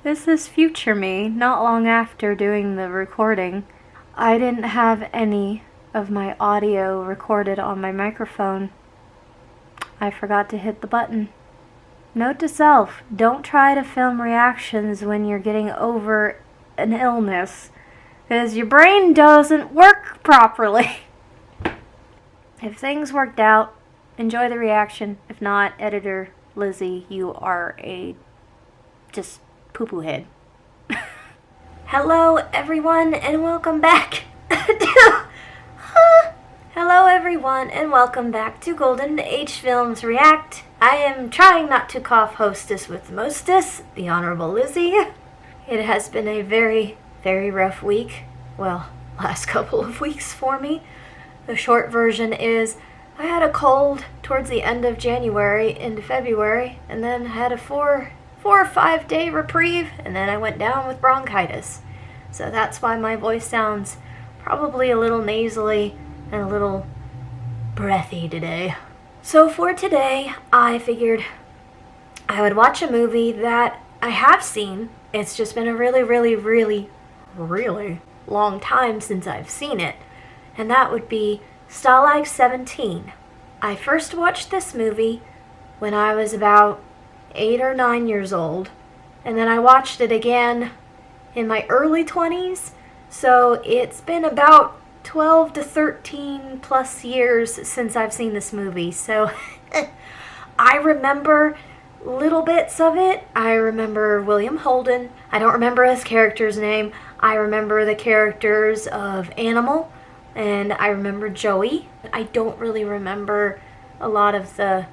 This is future me, not long after doing the recording. I didn't have any of my audio recorded on my microphone. I forgot to hit the button. Note to self, don't try to film reactions when you're getting over an illness, because your brain doesn't work properly. If things worked out, enjoy the reaction. If not, editor Lizzie, you are a just poo-poo head. Hello everyone and welcome back Hello everyone and welcome back to Golden Age Films React. I am trying not to cough hostess with mostess, the Honorable Lizzie. It has been a very, very rough week. Well, last couple of weeks for me. The short version is I had a cold towards the end of January into February, and then had a 4 or 5 day reprieve, and then I went down with bronchitis. So that's why my voice sounds probably a little nasally and a little breathy today. So for today, I figured I would watch a movie that I have seen. It's just been a really, really, really, really long time since I've seen it. And that would be Stalag 17. I first watched this movie when I was about 8 or 9 years old, and then I watched it again in my early 20s, so it's been about 12 to 13 plus years since I've seen this movie. So I remember little bits of it. I remember William Holden. I don't remember his character's name. I remember the characters of Animal, and I remember Joey. I don't really remember a lot of the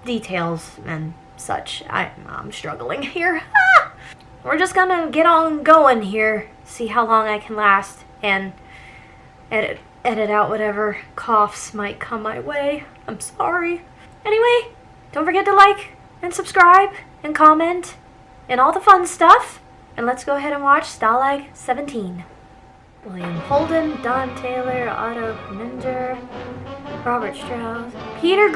details and such. I'm struggling here. We're just gonna get on going here, see how long I can last, and edit out whatever coughs might come my way. I'm sorry. Anyway, don't forget to like and subscribe and comment and all the fun stuff. And let's go ahead and watch Stalag 17. William Holden, Don Taylor, Otto Preminger, Robert Strauss, Peter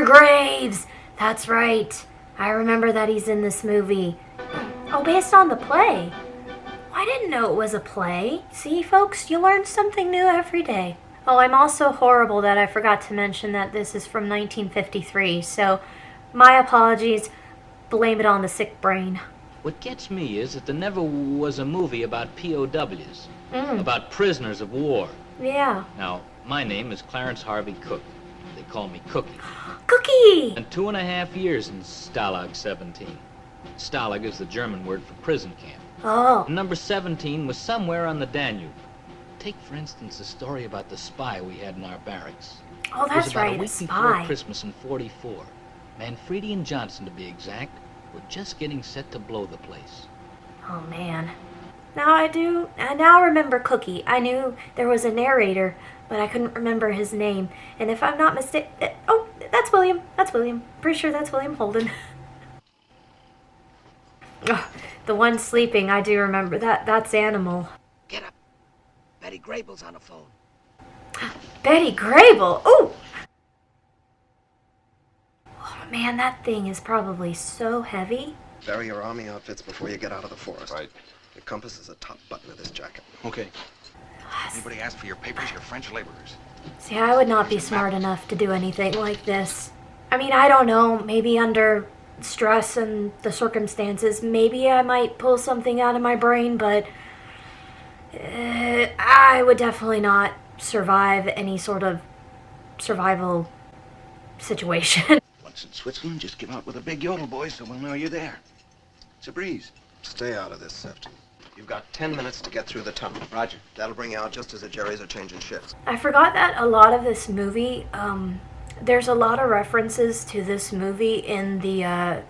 Graves! That's right. I remember that he's in this movie. Oh, based on the play. I didn't know it was a play. See, folks, you learn something new every day. Oh, I'm also horrible that I forgot to mention that this is from 1953, so my apologies. Blame it on the sick brain. What gets me is that there never was a movie about POWs, about prisoners of war. Yeah. Now, my name is Clarence Harvey Cook. They call me Cookie. Cookie! And 2.5 years in Stalag 17. Stalag is the German word for prison camp. Oh. And number 17 was somewhere on the Danube. Take, for instance, the story about the spy we had in our barracks. Oh, that's right, It was a about a week before spy. Christmas in '44. Manfredi and Johnson, to be exact, were just getting set to blow the place. Oh, man. I now remember Cookie. I knew there was a narrator, but I couldn't remember his name. And if I'm not mistaken... Oh, that's William. That's William. Pretty sure that's William Holden. Oh, the one sleeping, I do remember. That's Animal. Get up. Betty Grable's on the phone. Betty Grable! Ooh! Oh, man, that thing is probably so heavy. Bury your army outfits before you get out of the forest. Right. Your compass is a top button of this jacket. Okay. Anybody ask for your papers? You're French laborers. See, I would not be smart enough to do anything like this. I mean, I don't know, maybe under stress and the circumstances, maybe I might pull something out of my brain, but I would definitely not survive any sort of survival situation. Once in Switzerland, just give out with a big yodel, boys, so we'll know you're there. It's a breeze. Stay out of this, Sefton. You've got 10 minutes to get through the tunnel. Roger. That'll bring you out just as the Jerrys are changing shifts. I forgot that a lot of this movie, there's a lot of references to this movie in the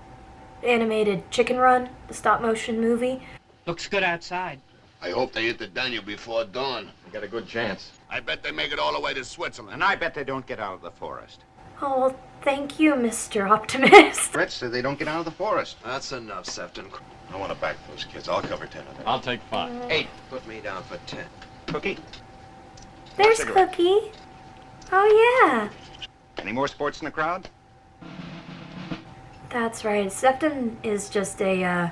animated Chicken Run, the stop-motion movie. Looks good outside. I hope they hit the Danube before dawn. You got a good chance. I bet they make it all the way to Switzerland. And I bet they don't get out of the forest. Oh, well, thank you, Mr. Optimist. Brett said they don't get out of the forest. That's enough, Sefton. I want to back those kids. I'll cover 10 of them. I'll take 5. 8. Put me down for 10. Cookie. There's cigarette. Cookie. Oh, yeah. Any more sports in the crowd? That's right. Sefton is just a,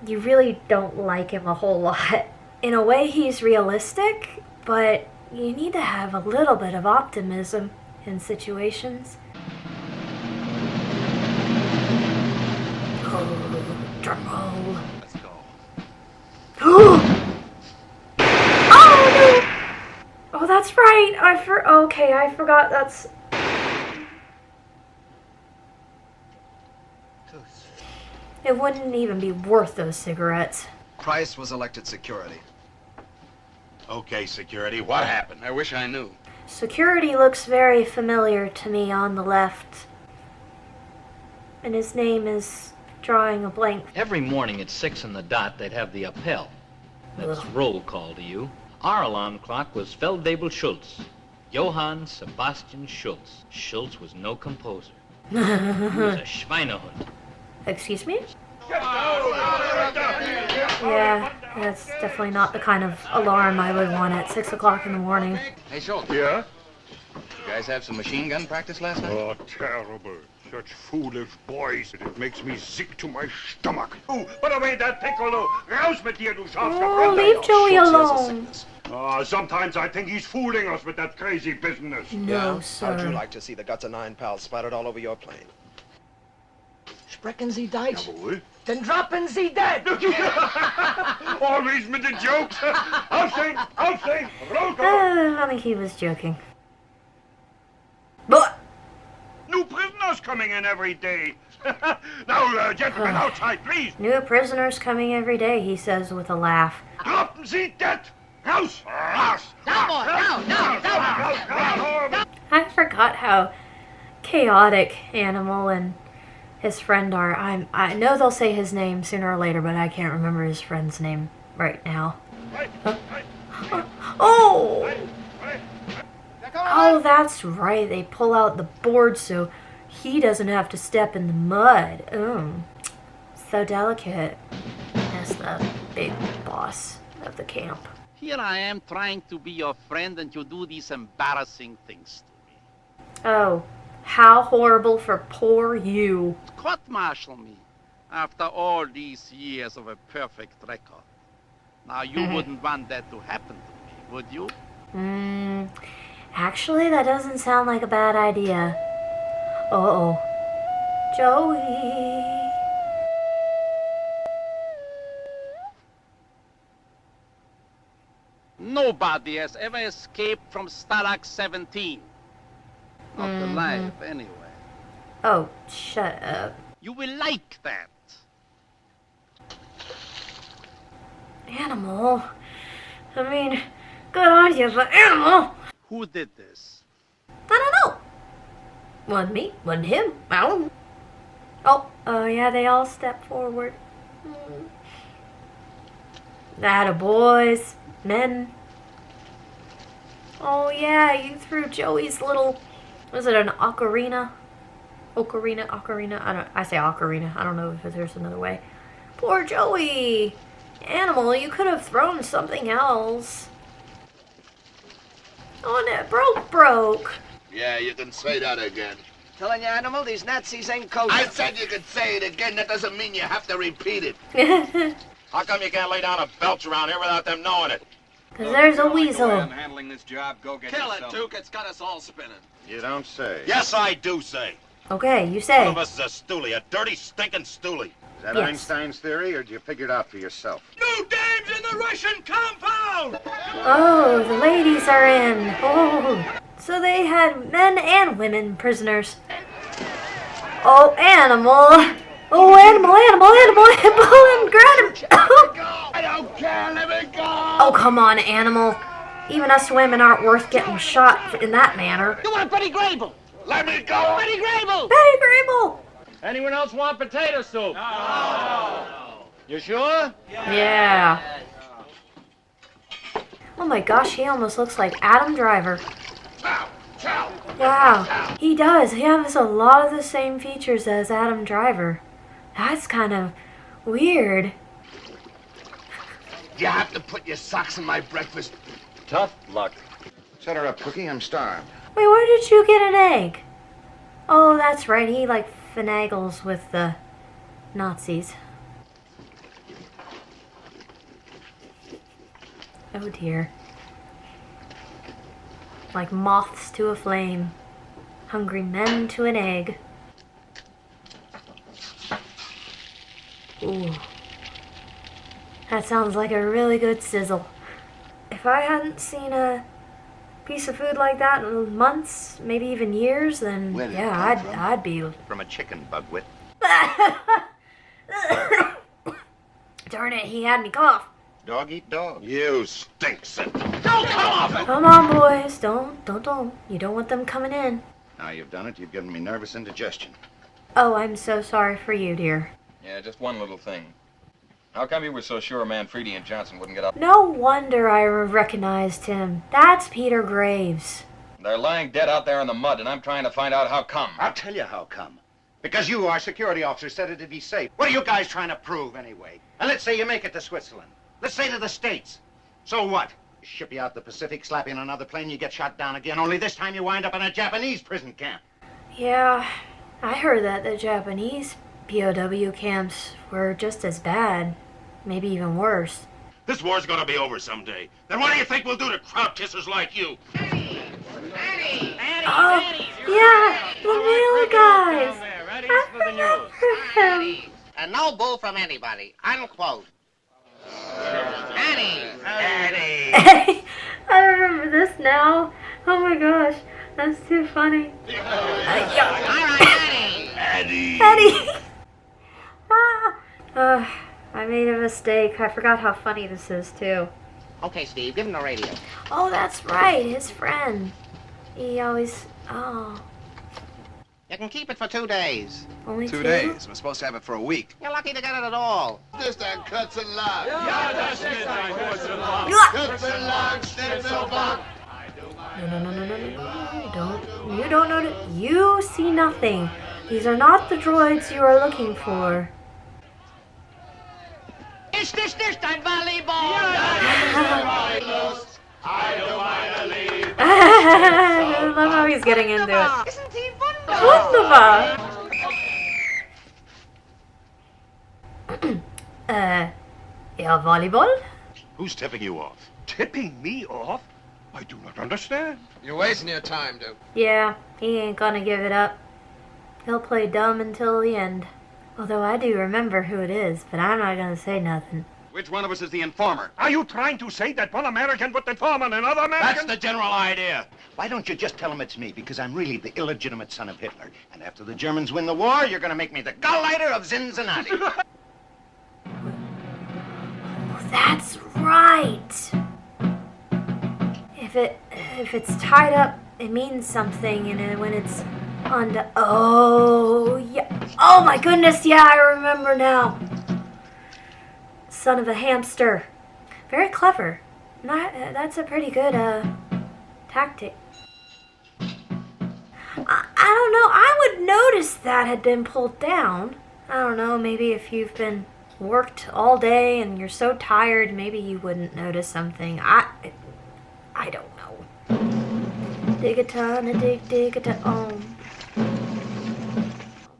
you really don't like him a whole lot. In a way, he's realistic, but you need to have a little bit of optimism in situations. Oh, drum roll. Let's go. Oh no! Oh, that's right. Okay, I forgot. That's. It wouldn't even be worth those cigarettes. Price was elected security. Okay, security, what happened? I wish I knew. Security looks very familiar to me on the left. And his name is drawing a blank. Every morning at 6 on the dot, they'd have the appel. That's Ugh. roll call to you. Our alarm clock was Feldwebel Schultz. Johann Sebastian Schultz. Schultz was no composer. He was a Schweinehund. Excuse me? Yeah, that's definitely not the kind of alarm I would want at 6 o'clock in the morning. Hey, Schultz. Yeah? You guys have some machine gun practice last night? Oh, terrible. Such foolish boys that it makes me sick to my stomach. Oh, put away that piccolo. Raus mit dir, du Oh, leave Joey Schultz has a alone. sickness. Sometimes I think he's fooling us with that crazy business. No, sir. How'd you like to see the guts of 9 pals splattered all over your plane? Sprechen Sie Deutsch? Jawohl. Then droppen Sie dead! Always mit the jokes. Aufstehen, aufstehen, roll I think he was joking. But New prisoners coming in every day. Now, gentlemen, outside, please. new prisoners coming every day, he says with a laugh. Droppen Sie das. Raus, raus. Now, boy, now. I forgot how chaotic Animal and his friend are. I know they'll say his name sooner or later, but I can't remember his friend's name right now. Oh! Oh, that's right. They pull out the board so he doesn't have to step in the mud. So delicate. As the big boss of the camp. Here I am trying to be your friend and you do these embarrassing things to me. Oh, how horrible for poor you. Court-martial me after all these years of a perfect record. Now you wouldn't want that to happen to me, would you? Actually, that doesn't sound like a bad idea. Uh-oh. Joey. Nobody has ever escaped from Stalag 17. Not alive, anyway. Oh, shut up. You will like that. Animal. I mean, good on you, but Animal. Who did this? I don't know. Wasn't me, wasn't him. I don't know. Oh, yeah, they all step forward. Attaboys. Men. Oh, yeah, you threw Joey's little... Was it an ocarina? Ocarina? I say ocarina. I don't know if there's another way. Poor Joey. Animal, you could have thrown something else. Oh, and it broke. Yeah, you can say that again. Telling you, Animal, these Nazis ain't kosher. I said you could say it again. That doesn't mean you have to repeat it. How come you can't lay down a belch around here without them knowing it? Because there's a weasel. I'm handling this job. Go get Kill it, yourself. Duke. It's got us all spinning. You don't say. Yes, I do say. Okay, you One say. of us is a stoolie, a dirty, stinking stoolie. Is that Yes. Einstein's theory, or did you figure it out for yourself? New dames in the Russian compound! Oh, the ladies are in. Oh. So they had men and women prisoners. Oh, Animal. Oh, Animal, and grab him. I don't care, let me go! Oh, come on, Animal. Even us women aren't worth getting shot in that manner. You want Betty Grable? Let me go! Betty Grable! Betty Grable. Anyone else want potato soup? No. You sure? Yeah. Oh my gosh, he almost looks like Adam Driver. Wow, he does. He has a lot of the same features as Adam Driver. That's kind of weird. You have to put your socks in my breakfast. Tough luck. Set her up, Cookie. I'm starved. Wait, where did you get an egg? Oh, that's right. He like finagles with the Nazis. Oh dear. Like moths to a flame. Hungry men to an egg. Ooh. That sounds like a really good sizzle. If I hadn't seen a piece of food like that in months, maybe even years, then Where did it yeah, come from? I'd be... From a chicken, Bugwit. Darn it, he had me cough. Dog eat dog. You stink, son. Come on, boys. Don't. You don't want them coming in. Now you've done it, you've given me nervous indigestion. Oh, I'm so sorry for you, dear. Yeah, just one little thing. How come you were so sure Manfredi and Johnson wouldn't get up? No wonder I recognized him. That's Peter Graves. They're lying dead out there in the mud, and I'm trying to find out how come. I'll tell you how come. Because you, our security officer, said it'd be safe. What are you guys trying to prove, anyway? And let's say you make it to Switzerland. Let's say to the States. So what? Ship you out the Pacific, slap you in another plane, you get shot down again, only this time you wind up in a Japanese prison camp. Yeah, I heard that the Japanese POW camps were just as bad. Maybe even worse. This war's gonna be over someday. Then what do you think we'll do to crowd kissers like you? Oh, yeah, the male guys. I remember him. And no bull from anybody. Unquote. Annie! I remember this now. Oh my gosh, that's too funny. Annie! Eddie! I made a mistake. I forgot how funny this is, too. Okay, Steve, give him the radio. Oh, that's right, his friend. He always... Oh, You can keep it for 2 days. only 2 two? days. We're supposed to have it for a week. You're lucky to get it at all. This and cuts and logs. No. You don't know. You see nothing. These are not the droids you are looking for. It's this time volleyball! I love how he's getting into it. Isn't he wonderful? Wunderbar. Yeah, volleyball? Who's tipping you off? Tipping me off? I do not understand. You're wasting your time, Duke. Yeah, he ain't gonna give it up. He'll play dumb until the end. Although I do remember who it is, but I'm not gonna say nothing. Which one of us is the informer? Are you trying to say that one American would inform on another American? That's the general idea. Why don't you just tell him it's me? Because I'm really the illegitimate son of Hitler. And after the Germans win the war, you're going to make me the Gauleiter of Cincinnati. That's right. If it's tied up, it means something, and when it's oh yeah. Oh my goodness, yeah, I remember now. Son of a hamster. Very clever. That's a pretty good tactic. I don't know. I would notice that had been pulled down. I don't know. Maybe if you've been worked all day and you're so tired, maybe you wouldn't notice something. I don't know. Dig-a-ton, dig-a-ton. Oh.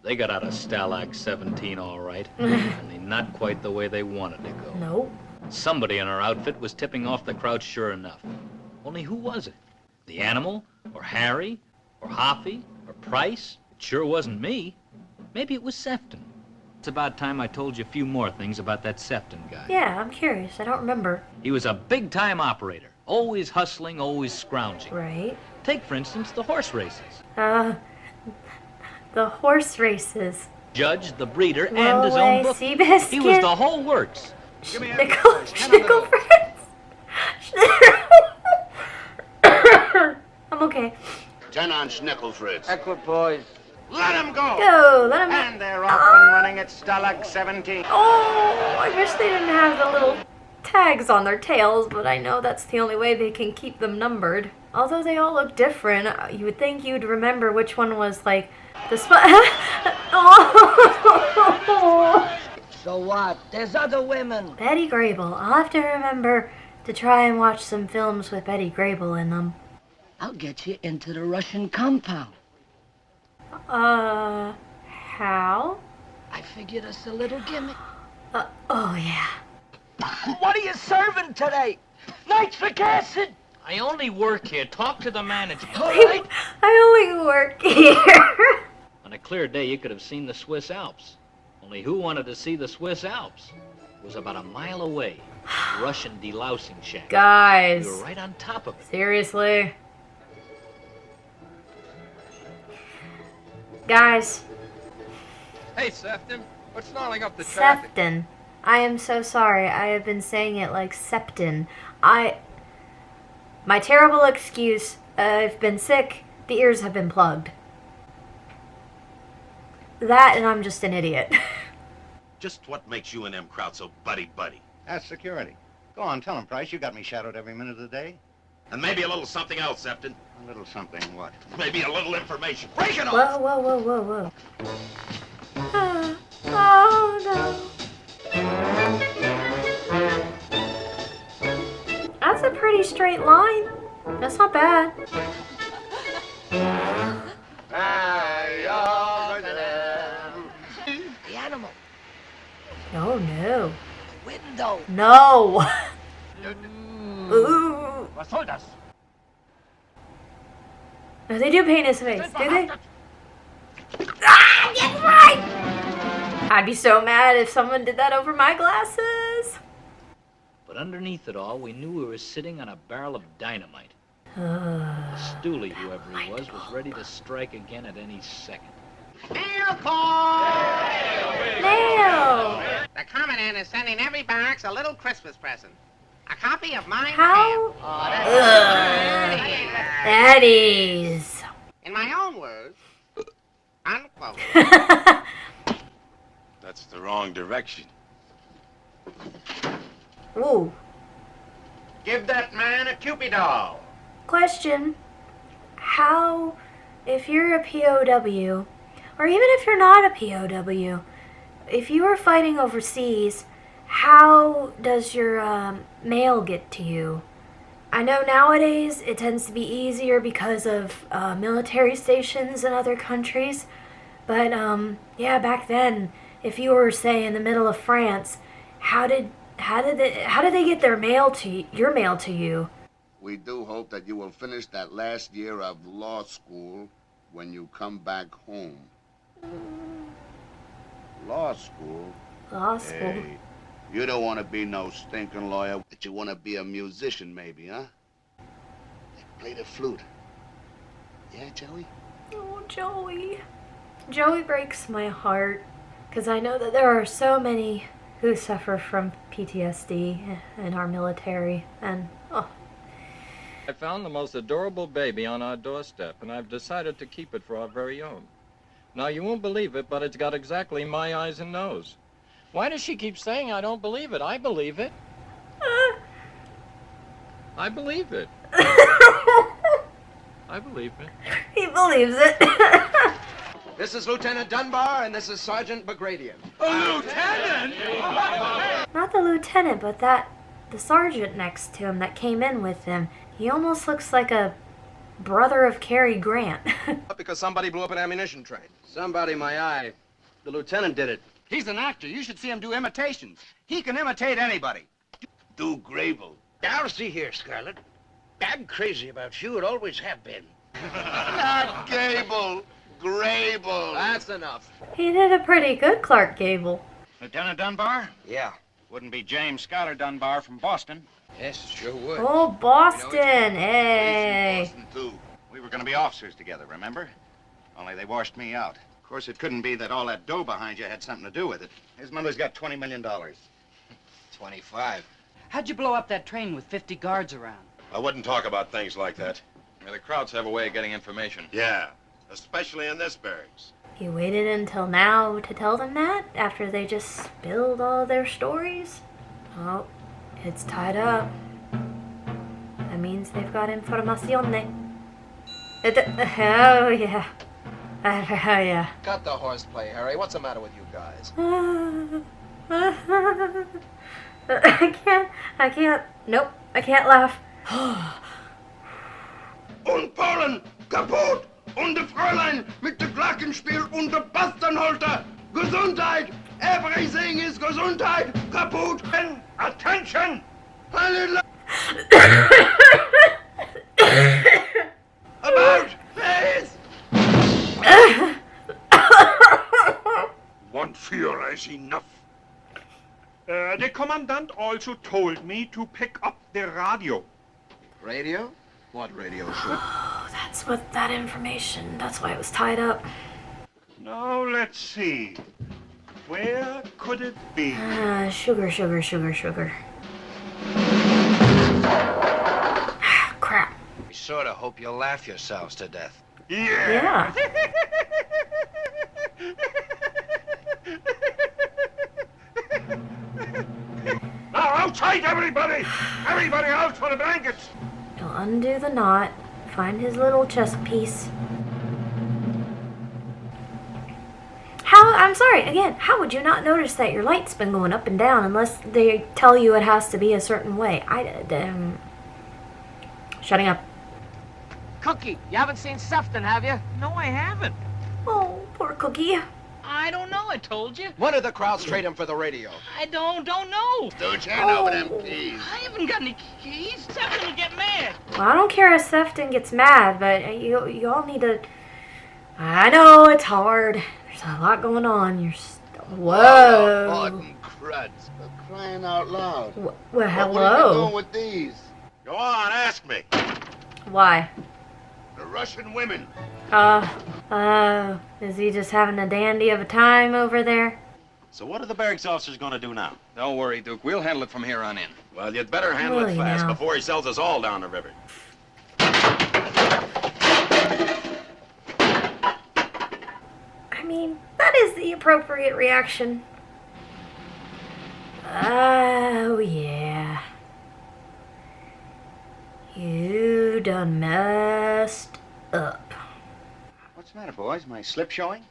They got out of Stalag 17 all right, only not quite the way they wanted to go. Nope. Somebody in our outfit was tipping off the crowd sure enough. Only who was it? The Animal? Or Harry? Or Hoffy? Or Price? It sure wasn't me. Maybe it was Sefton. It's about time I told you a few more things about that Sefton guy. Yeah, I'm curious. I don't remember. He was a big-time operator, always hustling, always scrounging. Right. Take, for instance, the horse races. The horse races. Judge, the breeder, and Blow his away own book. Seabiscuit. He was the whole works. Schnickel Fritz. I'm okay. 10 on Schnickel, Fritz. boys. Let him go! Go, let him. And they're off and running at Stalag 17. Oh, I wish they didn't have the little tags on their tails, but I know that's the only way they can keep them numbered. Although they all look different, you would think you'd remember which one was like the Oh. So what? There's other women. Betty Grable. I'll have to remember to try and watch some films with Betty Grable in them. I'll get you into the Russian compound. How? I figured us a little gimmick. Oh yeah. What are you serving today? Nitric acid! I only work here. Talk to the management. All right. I only work here. On a clear day, you could have seen the Swiss Alps. Only who wanted to see the Swiss Alps? It was about a mile away. Russian delousing shack. Guys. We were right on top of it. Seriously. Guys. Hey, Sefton, what's snarling up the traffic? Septon. I am so sorry. I have been saying it like Septon. My terrible excuse. I've been sick. The ears have been plugged. That and I'm just an idiot. Just what makes you and them crowd so buddy-buddy? That's security. Go on, tell him, Price. You got me shadowed every minute of the day. And maybe a little something else, Sefton. A little something, what? Maybe a little information. Break it off! Whoa, whoa, whoa, whoa, whoa. Oh, no. That's a pretty straight line. That's not bad. The animal. Oh, no. The window. No. Ooh. Was soll das? No, they do paint his face, do they? Ah, get right! I'd be so mad if someone did that over my glasses. But underneath it all, we knew we were sitting on a barrel of dynamite. Stooley, whoever he was ready to strike again at any second. Mail call! Mail! The Commandant is sending every barracks a little Christmas present. A copy of Mein How? Kampf. Oh, that's Daddies. in my own words, unquote. That's the wrong direction. Ooh. Give that man a Cupid doll. Question. How, if you're a POW, or even if you're not a POW, if you were fighting overseas, how does your mail get to you? I know nowadays it tends to be easier because of military stations in other countries, but yeah, back then, if you were, say, in the middle of France, how did they get their mail to your mail to you? We do hope that you will finish that last year of law school when you come back home. Law school? Law school. Hey, you don't want to be no stinking lawyer, but you want to be a musician maybe, huh? Play the flute. Yeah, Joey? Oh, Joey. Joey breaks my heart, because I know that there are so many who suffer from PTSD in our military, and oh. I found the most adorable baby on our doorstep, and I've decided to keep it for our very own. Now, you won't believe it, but it's got exactly my eyes and nose. Why does she keep saying I don't believe it? I believe it. I believe it. I believe it. He believes it. This is Lieutenant Dunbar, and this is Sergeant Bagradian. Not the lieutenant, but the sergeant next to him that came in with him. He almost looks like a brother of Cary Grant. Because somebody blew up an ammunition train. Somebody, my eye. The lieutenant did it. He's an actor. You should see him do imitations. He can imitate anybody. Do Grable. Now, see here, Scarlet. I'm crazy about you. It always have been. Not Gable. Grable. That's enough. He did a pretty good Clark Gable. Lieutenant Dunbar? Yeah. Wouldn't be James Schuyler Dunbar from Boston. Yes, sure would. Oh, Boston, hey. Boston, too. We were going to be officers together, remember? Only they washed me out. Of course, it couldn't be that all that dough behind you had something to do with it. His mother's got $20 million. 25. How'd you blow up that train with 50 guards around? I wouldn't talk about things like that. Yeah, the crowds have a way of getting information. Yeah, especially in this barracks. You waited until now to tell them that? After they just spilled all their stories? Oh, it's tied up. That means they've got informazione. Oh, yeah. Oh, yeah. Cut the horseplay, Harry. What's the matter with you guys? I can't. Nope, I can't laugh. Und Polen, kaputt! und der Fräulein mit der Glockenspiel und der Basternholter. Gesundheit! Everything is Gesundheit! Kaputt! Attention! Halleluja! About face! One Führer is enough. The commandant also told me to pick up the radio. Radio? What radio, sir? Oh, that's what that information. That's why it was tied up. Now let's see. Where could it be? Sugar. Crap. We sort of hope you'll laugh yourselves to death. Yeah. Now outside, everybody! Everybody out for the blankets! He'll undo the knot, find his little chest piece. I'm sorry, again, how would you not notice that your light's been going up and down unless they tell you it has to be a certain way? Shutting up. Cookie, you haven't seen Sefton, have you? No, I haven't. Oh, poor Cookie. I don't know, I told you. When did the crowds trade him for the radio? I don't know. Don't hand over them keys. I haven't got any keys. Sefton will get mad. Well, I don't care if Sefton gets mad, but you all need to... I know, it's hard. There's a lot going on. Whoa. Martin cruds. For crying out loud. Well, hello. What are you doing with these? Go on, ask me. Why? The Russian women. Is he just having a dandy of a time over there? So what are the barracks officers going to do now? Don't worry, Duke. We'll handle it from here on in. Well, you'd better handle Well, it fast yeah. before he sells us all down the river. I mean, that is the appropriate reaction. Oh, yeah. You done messed up. What's the matter, boys? My slip showing?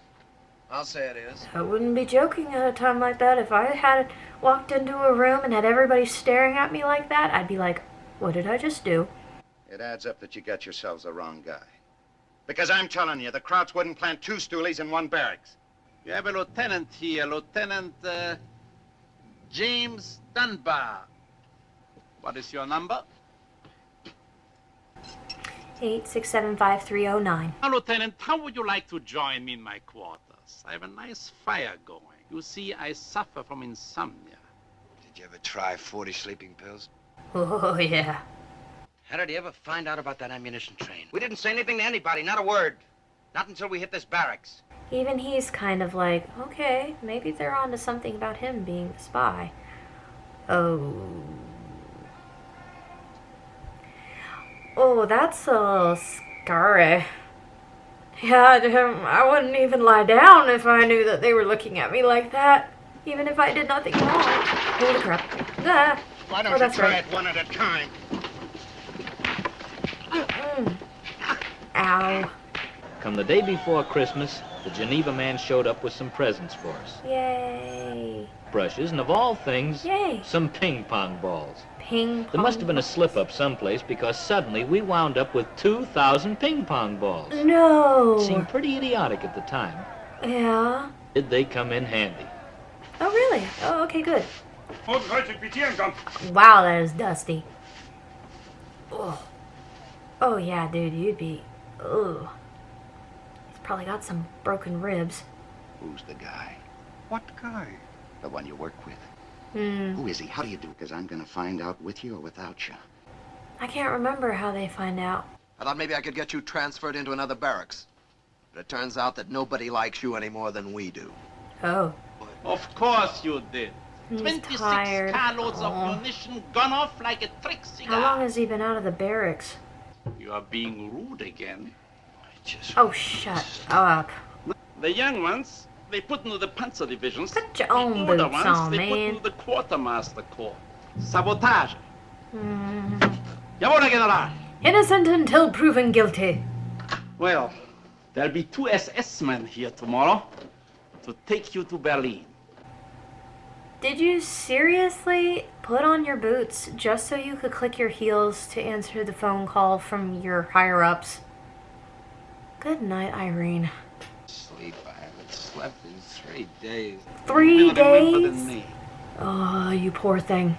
I'll say it is. I wouldn't be joking at a time like that. If I had walked into a room and had everybody staring at me like that, I'd be like, what did I just do? It adds up that you got yourselves the wrong guy. Because I'm telling you, the Krauts wouldn't plant two stoolies in one barracks. You have a lieutenant here, Lieutenant James Dunbar. What is your number? 8675309. Now, Lieutenant, how would you like to join me in my quarters? I have a nice fire going. You see, I suffer from insomnia. Did you ever try 40 sleeping pills? Oh, yeah. How did you ever find out about that ammunition train? We didn't say anything to anybody, not a word. Not until we hit this barracks. Even he's kind of like, okay, maybe they're onto something about him being the spy. Oh. Oh, that's a little scary. Yeah, I wouldn't even lie down if I knew that they were looking at me like that. Even if I did nothing wrong. Holy crap. Ah. Why don't Oh, you that's try right. it one at a time? Ow. Come the day before Christmas, the Geneva man showed up with some presents for us. Yay. Brushes, and of all things, Yay. some ping pong balls. Ping pong. There must have been a slip-up someplace because suddenly we wound up with 2,000 ping pong balls. No. It seemed pretty idiotic at the time. Yeah. Did they come in handy? Oh, really? Oh, okay, good. Vorsichtig, Wow, that is dusty. Oh. Oh, yeah, dude, you'd be... Ugh. He's probably got some broken ribs. Who's the guy? What guy? The one you work with. Hmm. Who is he? How do you do? Because I'm going to find out with you or without you. I can't remember how they find out. I thought maybe I could get you transferred into another barracks. But it turns out that nobody likes you any more than we do. Oh. Of course you did. He's 26 tired. carloads of Aw. munition gone off like a trick How long cigar. has he been out of the barracks? You are being rude again. Oh, shut up. The young ones, they put into the Panzer divisions. Put your own the older boots ones, on, they put man. into the Quartermaster Corps. Sabotage. Hmm. Jawohl, General. Innocent until proven guilty. Well, there'll be 2 SS men here tomorrow to take you to Berlin. Did you seriously put on your boots just so you could click your heels to answer the phone call from your higher-ups? Good night, Irene. Sleep. I haven't slept in 3 days. 3 days? Than me. Oh, you poor thing.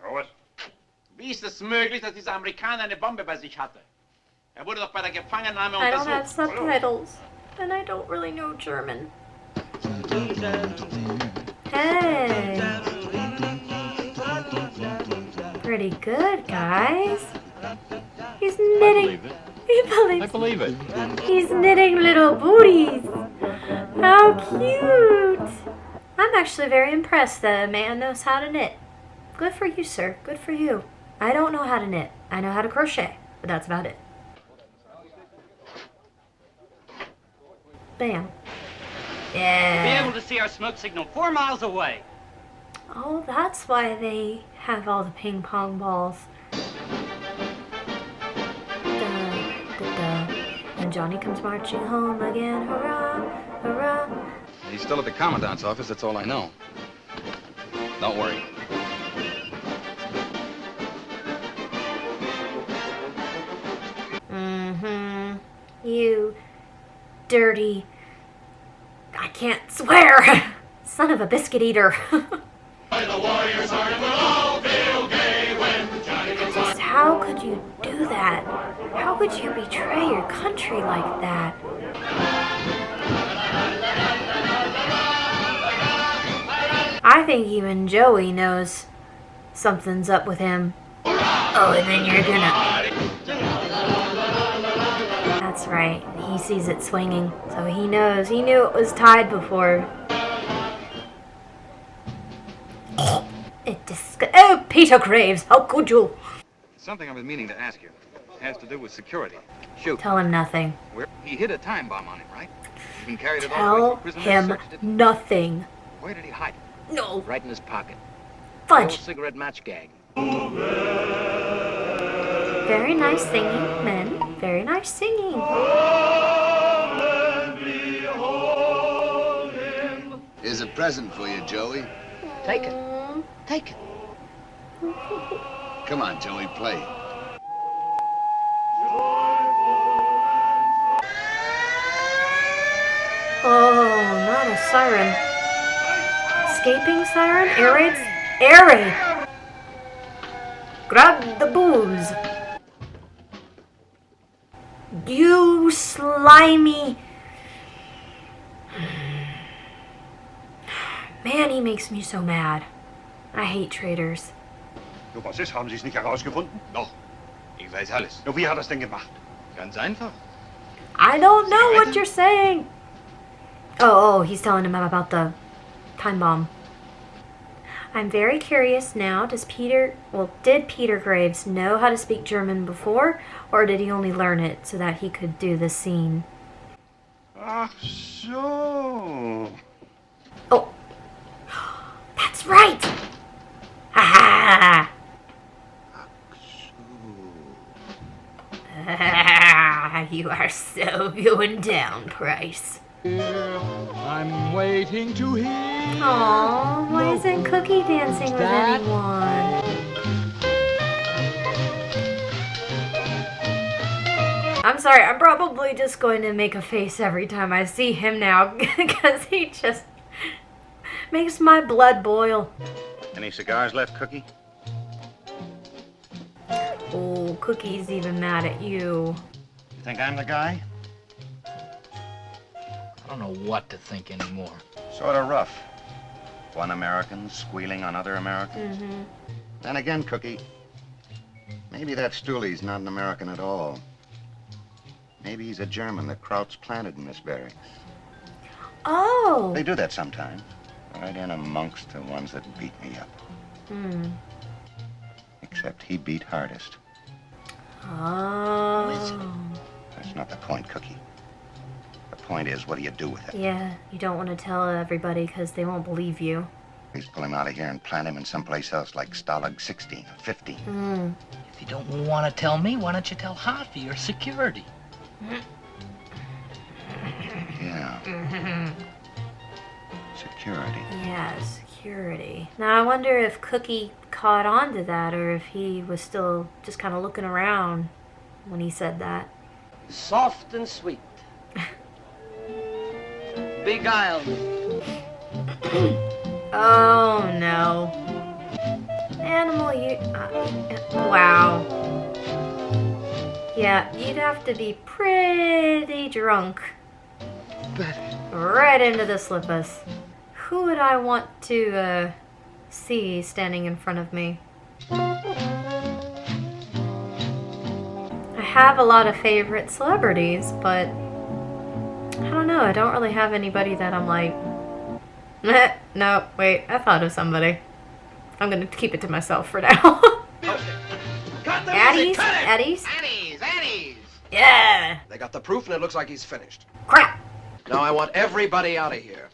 Robert? Wie ist es möglich, dass dieser Amerikaner eine Bombe bei sich hatte? Er wurde doch bei der Gefangennahme I don't have untersucht. subtitles, and I don't really know German. Hey! Pretty good, guys. He's knitting. I believe it. He's knitting little booties. How cute! I'm actually very impressed that a man knows how to knit. Good for you, sir. Good for you. I don't know how to knit. I know how to crochet, but that's about it. Bam. Yeah. Be able to see our smoke signal 4 miles away. Oh, that's why they have all the ping pong balls. And Johnny comes marching home again. Hurrah, hurrah. He's still at the commandant's office, that's all I know. Don't worry. Mm-hmm. You dirty... I can't swear! Son of a biscuit eater. Just how could you do that? How could you betray your country like that? I think even Joey knows something's up with him. Oh, and then you're gonna... That's right. He sees it swinging, so he knows. He knew it was tied before. Oh, Peter Graves, how could you? Something I've been meaning to ask you. It has to do with security. Shoot. Tell him nothing. He hid a time bomb on him, right? He even carried it all the Tell way to prison and him searched it. nothing. Where did he hide it? No. Right in his pocket. Fudge. Old cigarette match gag. Very nice singing, men. Very nice singing. Here's a present for you, Joey. Take it. Take it. Come on, Joey, play. Oh, not a siren. Escaping siren? Air raids? Air raid! Grab the booze. You slimy... Man, he makes me so mad. I hate traitors. Du, was ist? Haben Sie es nicht herausgefunden? Doch. Ich weiß alles. Wie hat er es denn gemacht? Ganz einfach. I don't know what you're saying. Oh, he's telling him about the time bomb. I'm very curious now. Did Peter Graves know how to speak German before, or did he only learn it so that he could do the scene? Ach so. Oh, that's right. Ha ha. You are so going down, Price. I'm waiting to hear. Aww, why isn't Cookie dancing with anyone? I'm sorry, I'm probably just going to make a face every time I see him now, because he just makes my blood boil. Any cigars left, Cookie? Oh, Cookie's even mad at you. You think I'm the guy? I don't know what to think anymore. Sort of rough. One American squealing on other Americans. Mm-hmm. Then again, Cookie, maybe that Stooley's not an American at all. Maybe he's a German that Kraut's planted in this barracks. Oh! They do that sometimes. Right in amongst the ones that beat me up. Hmm. Except he beat hardest. Oh. That's not the point, Cookie. The point is, what do you do with it? Yeah, you don't want to tell everybody because they won't believe you. Please pull him out of here and plant him in someplace else, like Stalag 16 or 15. Mm. If you don't want to tell me, why don't you tell Harvey or security? Yeah. Security. Yeah, security. Now I wonder if Cookie caught on to that, or if he was still just kind of looking around when he said that. Soft and sweet. Beguile me. Oh no. Animal, you... wow. Yeah, you'd have to be pretty drunk. Right into the slippers. Who would I want to, see standing in front of me? I have a lot of favorite celebrities, but I don't know, I don't really have anybody that I'm like, no, wait, I thought of somebody. I'm gonna keep it to myself for now. Addies? Addies? Addies! Yeah! They got the proof and it looks like he's finished. Crap! Now I want everybody out of here.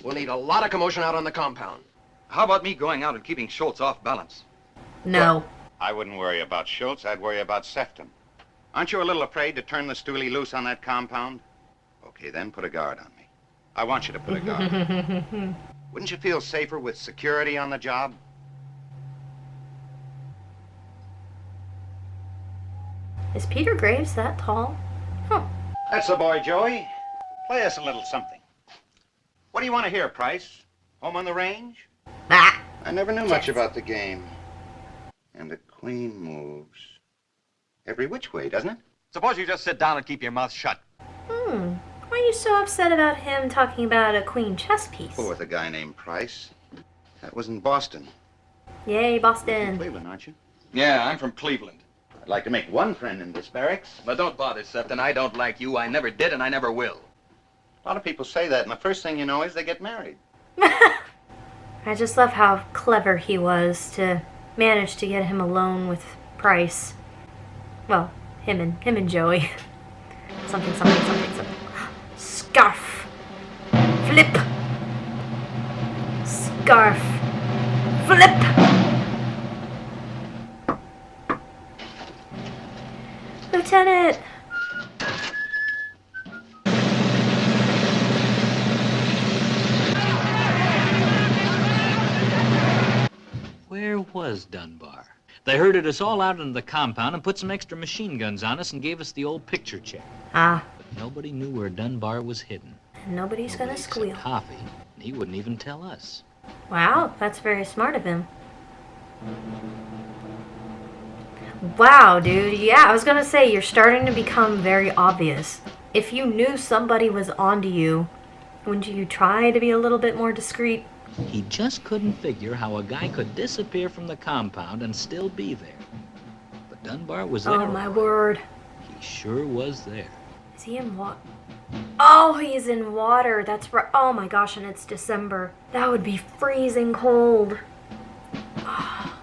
We'll need a lot of commotion out on the compound. How about me going out and keeping Schultz off balance? No. I wouldn't worry about Schultz. I'd worry about Sefton. Aren't you a little afraid to turn the stoolie loose on that compound? Okay, then put a guard on me. I want you to put a guard on me. Wouldn't you feel safer with security on the job? Is Peter Graves that tall? Huh. That's the boy, Joey. Play us a little something. What do you want to hear, Price? Home on the range? Ah. I never knew much about the game. And the queen moves every which way, doesn't it? Suppose you just sit down and keep your mouth shut. Why are you so upset about him talking about a queen chess piece? Oh, with a guy named Price. That was in Boston. Yay, Boston. Cleveland, aren't you? Yeah, I'm from Cleveland. I'd like to make one friend in this barracks. But don't bother, Sefton. I don't like you. I never did, and I never will. A lot of people say that, and the first thing you know is they get married. I just love how clever he was to manage to get him alone with Price. Well, him and Joey. Something. Scarf. Flip. Scarf. Flip. Lieutenant! Where was Dunbar? They herded us all out into the compound and put some extra machine guns on us and gave us the old picture check. Ah. But nobody knew where Dunbar was hidden. Nobody's gonna squeal. Coffee. And he wouldn't even tell us. Wow, that's very smart of him. Wow, dude. Yeah, I was gonna say, you're starting to become very obvious. If you knew somebody was onto you, wouldn't you try to be a little bit more discreet? He just couldn't figure how a guy could disappear from the compound and still be there. But Dunbar was there. Oh, my word. He sure was there. Is he in water? Oh, he's in water. That's right. Oh, my gosh, and it's December. That would be freezing cold. Oh.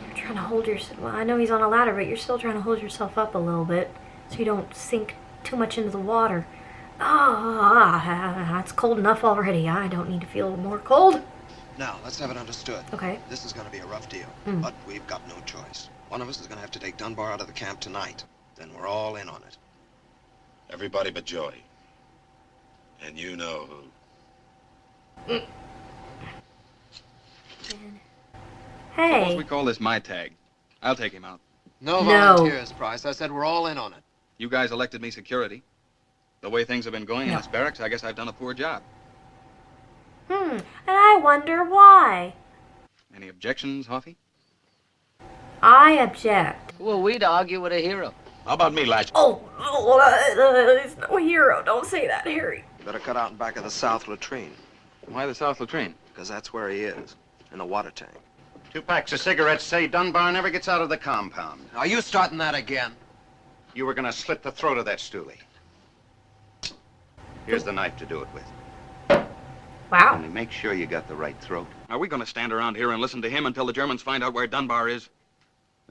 You're trying to hold yourself... Well, I know he's on a ladder, but you're still trying to hold yourself up a little bit so you don't sink too much into the water. Ah, it's cold enough already. I don't need to feel more cold. Now, let's have it understood. Okay. This is going to be a rough deal, but we've got no choice. One of us is going to have to take Dunbar out of the camp tonight. Then we're all in on it. Everybody but Joey. And you know who. Hey. Suppose we call this my tag. I'll take him out. No volunteers, Price. I said we're all in on it. You guys elected me security. The way things have been going in this barracks, I guess I've done a poor job. And I wonder why. Any objections, Hoffy? I object. Who are we to argue with a hero? How about me, lads? He's no hero. Don't say that, Harry. You better cut out in back of the south latrine. Why the south latrine? Because that's where he is, in the water tank. 2 packs of cigarettes say Dunbar never gets out of the compound. Are you starting that again? You were gonna slit the throat of that stoolie. Here's the knife to do it with. Wow. Only make sure you got the right throat. Are we going to stand around here and listen to him until the Germans find out where Dunbar is?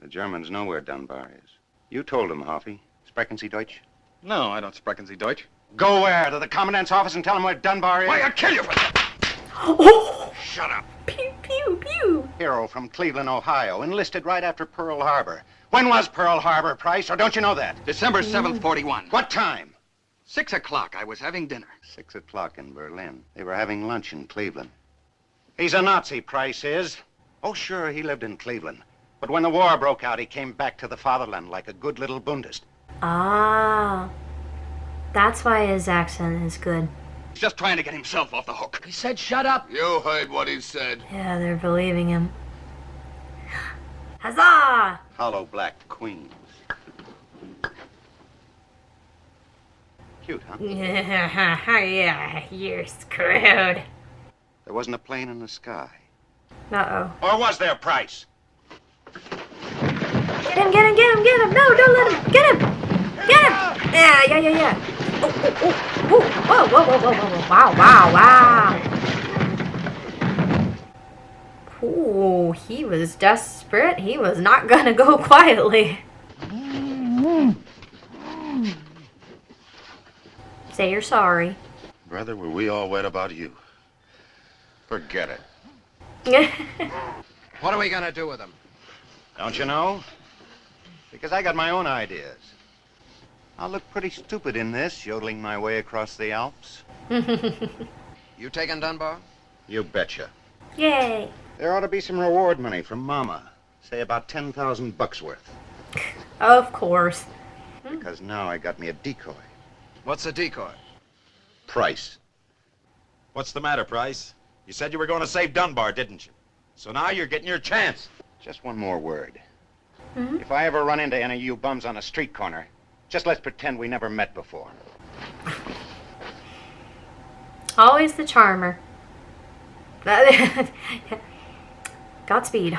The Germans know where Dunbar is. You told them, Hoffy. Sprechen Sie Deutsch? No, I don't sprechen Sie Deutsch. Go where? To the commandant's office and tell him where Dunbar is? Why, I'll kill you for that! Oh. Shut up. Pew, pew, pew. Hero from Cleveland, Ohio, enlisted right after Pearl Harbor. When was Pearl Harbor, Price, or don't you know that? December 7th, 41. What time? 6 o'clock. I was having dinner. 6 o'clock in Berlin. They were having lunch in Cleveland. He's a Nazi, Price is. Oh, sure, he lived in Cleveland. But when the war broke out, he came back to the fatherland like a good little Bundist. Ah. That's why his accent is good. He's just trying to get himself off the hook. He said shut up. You heard what he said. Yeah, they're believing him. Huzzah! Hollow black queens. Cute, huh? Yeah, you're screwed. There wasn't a plane in the sky. Uh-oh. Or was there, Price? Get him, get him, get him, get him! No, don't let him! Get him! Get him! Yeah. Oh. Whoa. Wow. Ooh, he was desperate. He was not gonna go quietly. Say you're sorry. Brother, were we all wet about you? Forget it. What are we gonna do with him? Don't you know? Because I got my own ideas. I'll look pretty stupid in this, yodeling my way across the Alps. You taking Dunbar? You betcha. Yay. There ought to be some reward money from Mama. Say about 10,000 bucks worth. Of course. Because now I got me a decoy. What's a decoy? Price. What's the matter, Price? You said you were going to save Dunbar, didn't you? So now you're getting your chance. Just one more word. If I ever run into any of you bums on a street corner, just let's pretend we never met before. Always the charmer. Godspeed.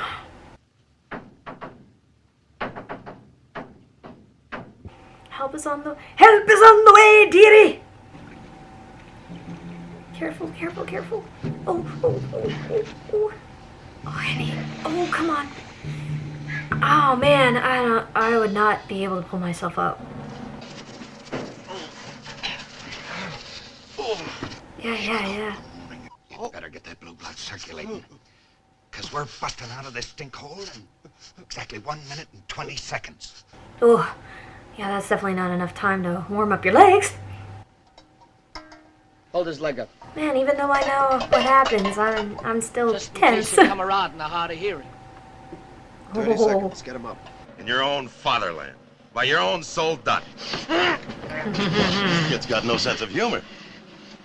Help is on the way, dearie! Careful. Oh, honey. Oh, come on. Oh, man, I would not be able to pull myself up. Yeah. You better get that blue blood circulating. Because we're busting out of this stink hole in exactly 1 minute and 20 seconds. Oh, yeah, that's definitely not enough time to warm up your legs. Hold his leg up. Man, even though I know what happens, I'm still Just in tense. case you come around in the hard of hearing. 30 seconds. Get him up. In your own fatherland. By your own soldati. Kid's got no sense of humor.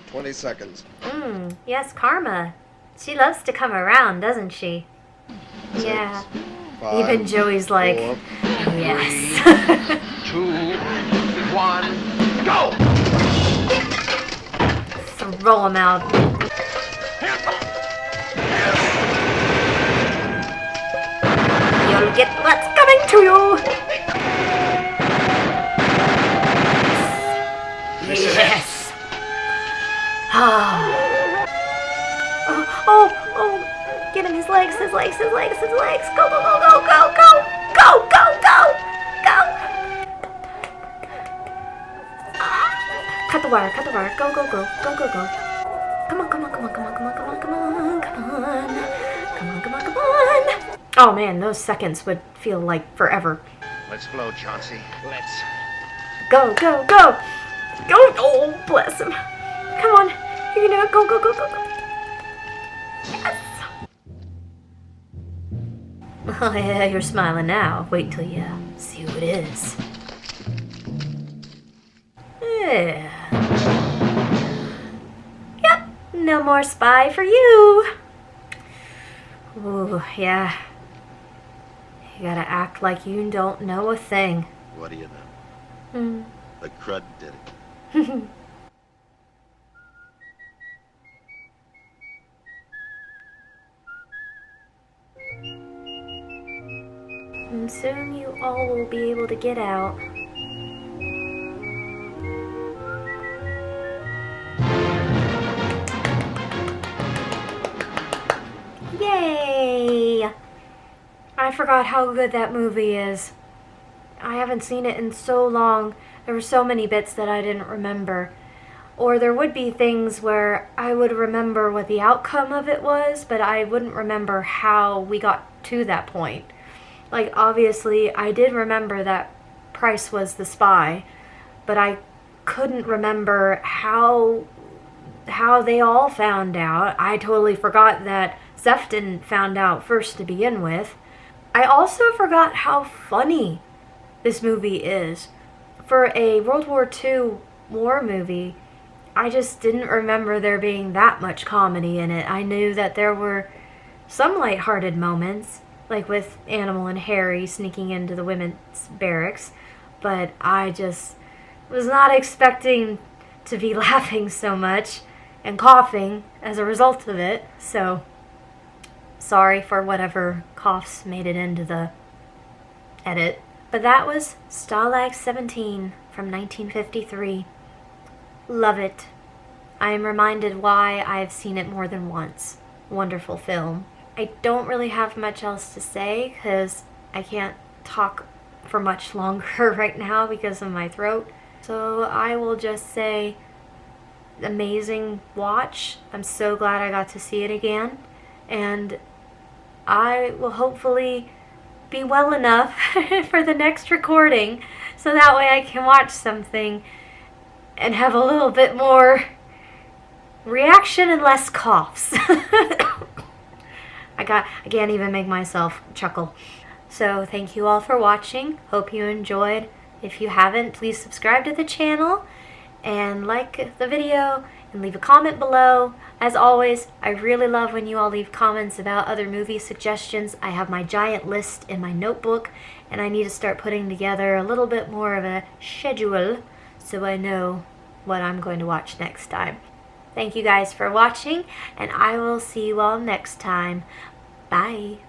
20 seconds. Yes, Karma. She loves to come around, doesn't she? Yeah. 5, Even Joey's like, 4, yes. 2, 1, go! Throw him out. You'll get what's coming to you. Yes. Oh. Get him his legs. Go. Cut the wire. Go. Come on. Oh man, those seconds would feel like forever. Let's blow, Chauncey. Let's. Go. Oh, bless him. Come on. You're gonna go. Yes. Oh yeah, you're smiling now. Wait till you see who it is. Yeah. Yep, no more spy for you. Ooh, yeah. You gotta act like you don't know a thing. What do you know? The crud did it. And soon you all will be able to get out. Yay! I forgot how good that movie is. I haven't seen it in so long. There were so many bits that I didn't remember. Or there would be things where I would remember what the outcome of it was, but I wouldn't remember how we got to that point. Like, obviously, I did remember that Price was the spy, but I couldn't remember how they all found out. I totally forgot that Sefton found out first to begin with. I also forgot how funny this movie is. for a World War II war movie, I just didn't remember there being that much comedy in it. I knew that there were some lighthearted moments, like with Animal and Harry sneaking into the women's barracks, but I just was not expecting to be laughing so much and coughing as a result of it, so sorry for whatever coughs made it into the edit. But that was Stalag 17 from 1953. Love it. I am reminded why I've seen it more than once. Wonderful film. I don't really have much else to say because I can't talk for much longer right now because of my throat. So I will just say, amazing watch. I'm so glad I got to see it again. And I will hopefully be well enough for the next recording so that way I can watch something and have a little bit more reaction and less coughs. I can't even make myself chuckle. So thank you all for watching. Hope you enjoyed. If you haven't, please subscribe to the channel and like the video and leave a comment below. As always, I really love when you all leave comments about other movie suggestions. I have my giant list in my notebook, and I need to start putting together a little bit more of a schedule so I know what I'm going to watch next time. Thank you guys for watching, and I will see you all next time. Bye.